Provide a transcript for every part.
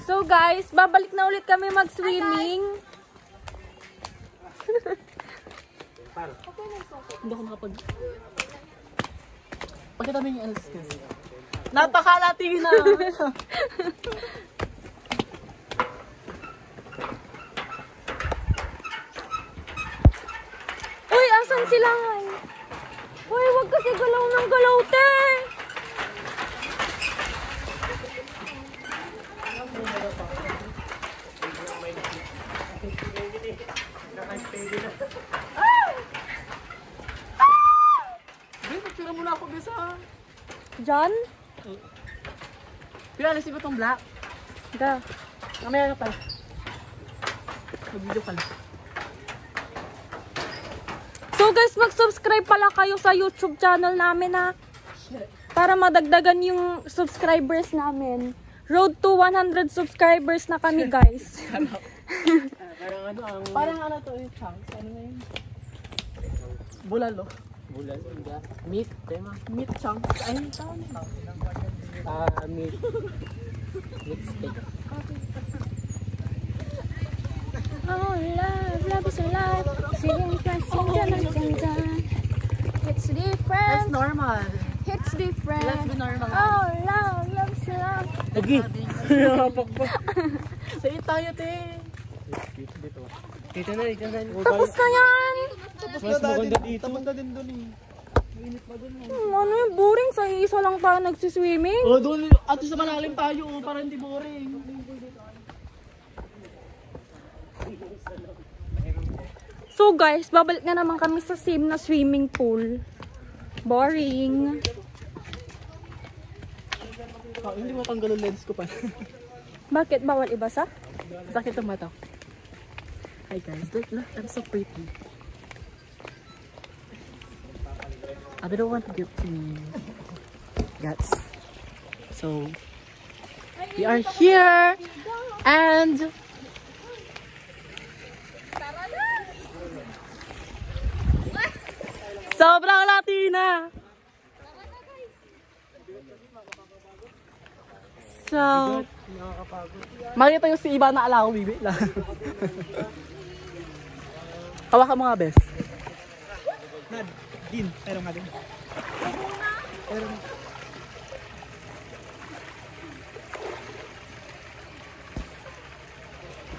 So guys, babalik na ulit kami mag-swimming. Hindi ako makapag... Pakita mo yung alas-gas. Napakalati na! Uy, asan sila nga? Uy, wag kasi galaw ng galaw, te! Pagpira muna ako, Besa. John? Pinalis ba itong black? Da. Mamaya ka pala. Mag-video pala. So guys, mag-subscribe pala kayo sa YouTube channel namin ha. Para madagdagan yung subscribers namin. Road to 100 subscribers na kami guys. Parang ano to yung chunks. Ano na yun? Bulalo. Bulalo, hindi. Meat. Tema. Meat chunks. Ay, tawag nila. Meat. Meat steak. Oh love, love is alive. Singing, dancing, dun. It's different. That's normal. It's different. Let's be normal. Oh love, love is alive. Lagi! Napakpak. Say tayo, te. Dito na. Tapos na yan. Mas maganda dito. Tapos na din doon eh. Ano yung boring? Sa isa lang tayo nagsiswimming. Oh, doon. At sa malalim tayo, para hindi boring. So guys, babalik na naman kami sa same na swimming pool. Boring. Hindi mo tanggal ang lens ko pa. Bakit? Bawal ibasa? Sakit ang mata. Hi guys, look, I'm so pretty. I don't want to give to me guts. So we are here and sobrang Latina. So makita yung si iba na ala ko, bibi lang. Hawakan mo nga, bes. Nad, din. Pero nga din. Pero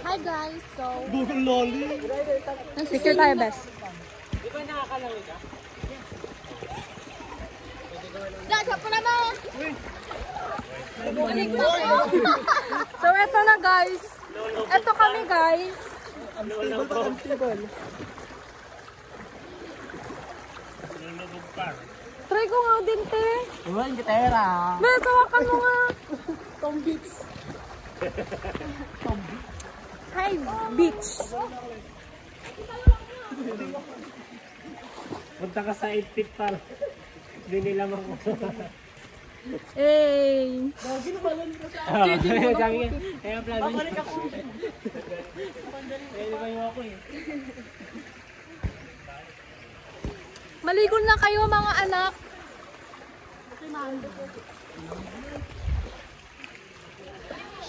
Hi guys, so... Google lolly. Picture tayo, best. Di ba nakakalawin ka? So eto na guys. Eto kami guys. Unstable. Try ko nga din, te. Uwan, gitera. Bes, hawakan mo nga. Tom Beats. Hi, beach. Punta ka sa 8 feet para. Hindi nila makuha. Hey. Gagi na pala nito sa Sabi nga, kaya plano niya. Pwede ba yung ako eh? Maligo na kayo mga anak.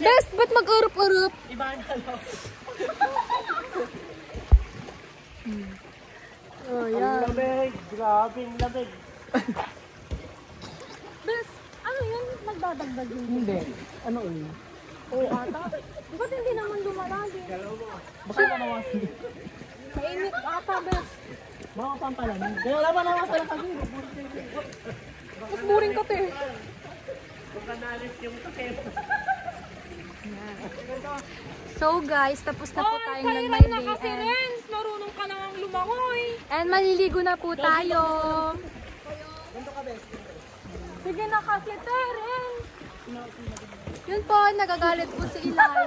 Best, ba't mag-urup-urup? iba na lang. Oh, Ang yan. lamig! Grabe ang lamig! Best, ano yun? Nagdadagdag yun. Hindi. Ano yun? Oo, ata. Ba't hindi naman lumalagi? Baka manawasin. Mainit ata, best. Baka pampalan. Kaya wala pa nawasan lang kasi. Mas boring ka, te. Kung kanalis yung takip. So guys, tapos na po tayong Kailan na kasi and, Renz, marunong ka nang lumangoy. and maliligo na po tayo. Sige na kasi, Teren. Yun po, nagagalit po si Ilay.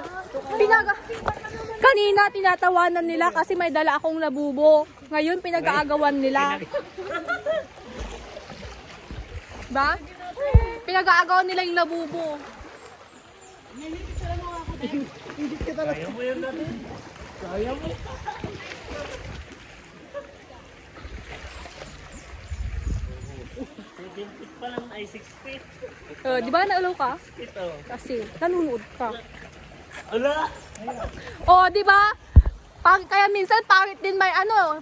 Kanina, tinatawanan nila kasi may dala akong labubo. Ngayon, pinag-aagawan nila. Ba? Pinag-aagawan nila yung labubo. Kaya mo yun natin. Kaya mo. 7 feet pa lang ay 6 feet. Di ba naulaw ka? Ito. Kasi nanonood ka. Ala! Oh, di ba? Kaya minsan pangit din may ano.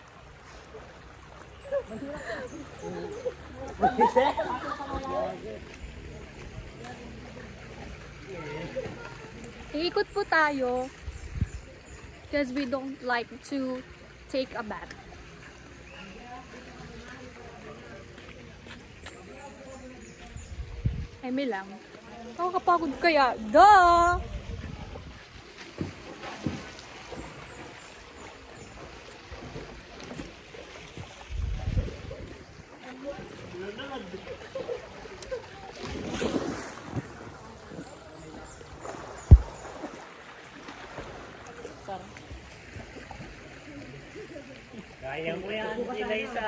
Iikot po tayo because we don't like to take a bath. Eme lang. Nakakapagod kaya. Duh! Kaya mo yan, sila isa.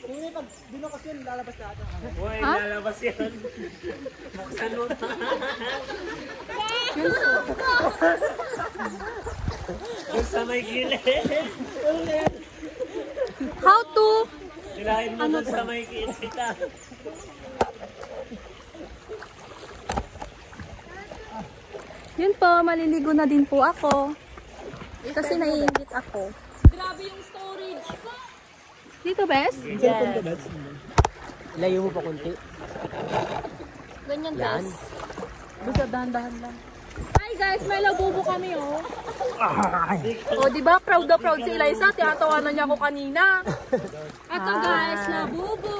Kung pag binukas yun, lalabas lahat ng ano. Buhay, lalabas yan. Buksan mo pa. Yung sa may gilid. How to? Silahin mo dun sa may gilid. Yun po, maliligo na din po ako. Kasi naiingit ako. Grabe yung storage ko. Dito, Bes? Cellphone ko, Bets. Layo mo pa konti. Ganyan, Bes. Basta dahan-dahan lang. Hi guys, may labubo kami oh. Oh, di ba? Proud na proud si Eliza. Tinatawanan niya ako kanina. Eto guys, labubo.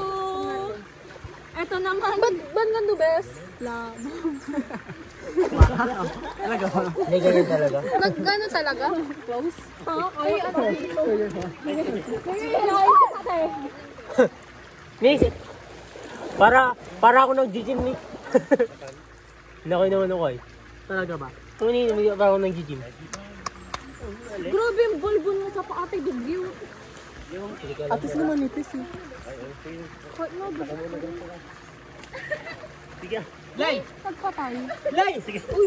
Eto naman. Ba't gando, Bes? Labubo. Hindi ganyan talaga. Gano talaga? Close? Ay, ano? Miss, para ako nag-gym ni. Nakoy naman ako eh. Talaga ba? Tunay naman para ako nag-gym. Grabe yung bulbul mo sa paate dugyo. At least naman nipis eh. Kahit nga ba? Sige. Lay! Nagpatay. Lay! Sige. Uy,